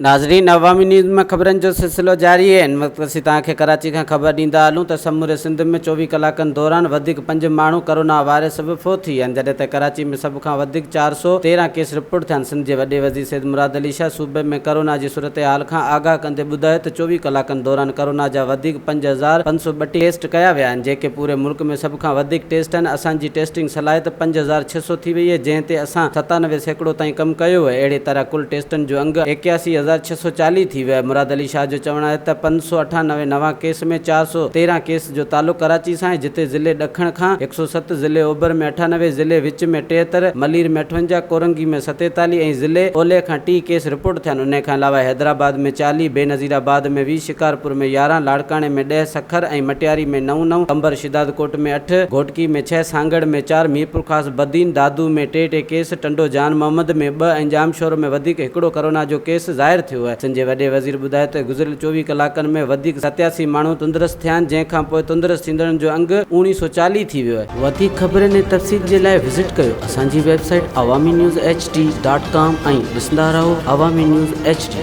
नाज़रीन, अवामी न्यूज़ में ख़बरनि जो सिलसिलो जारी है। इन वक़्तु असीं तव्हांखे कराची खां ख़बर ॾींदा हलूं त समूरे सिंध में 24 कलाकनि दौरान वधीक 5 माण्हू कोरोना वायरस सबबि फ़ौत थी विया आहिनि, जॾहिं त कराची में सभ खां वधीक 413 केस रिपोर्ट थिया आहिनि। सिंध जे वॾे वज़ीर सैयद मुराद अली शाह सूबे में कोरोना जी सूरत हाल खां आगाह कंदे ॿुधायो त 24 कलाकनि दौरान कोरोना जा वधीक 5532 टेस्ट कया विया आहिनि, जेके पूरे मुल्क में सभ खां वधीक टेस्ट आहिनि। असांजी टेस्टिंग सलाहियत 5600 थी वई आहे, जंहिं ते असां 97% ताईं कमु कयो आहे। अहिड़े तरह कुल टेस्टनि जो अंग 81,640 थी वियो आहे। मुराद अली शाह जो चवणु आहे त 598 नवां केस में 413 केस जो तालुक़ कराची सां आहे, जिते ज़िले ॾखण खां 107, ज़िले ओभर में 98, ज़िले विच में 73, मलीर में 58, कोरंगी में 47 ऐं ज़िले ओलह खां 30 केस रिपोर्ट थिया आहिनि। उन खां अलावा हैदराबाद में 40, बेनज़ीराबाद में 20, शिकारपुर में 11, लाड़काणे में 10, सखर ऐं मटियारी में 9, कंबर शिदादकोट में 8, घोटकी में 6, सांगड़ में 4, मीरपुर ख़ास बदीन दादू में 3 केस, टंडो जान मोहम्मद में 2 ऐं जामशोर में वधीक हिकिड़ो कोरोना जो केस ज़ाहिर थियो आहे। सिंध जे वॾे वज़ीर ॿुधायो त गुज़िरियल 24 कलाकनि में वधीक 87 माण्हू तंदुरुस्त थिया आहिनि, जंहिंखां पोइ तंदुरुस्त थींदड़नि जो अंग 1940 थी वियो आहे। वधीक ख़बरनि ऐं तफ़सील जे लाइ विज़िट कयो असांजी वेबसाइट awamiNewsHD.com ऐं ॾिसंदा रहो अवामी न्यूज़ HD।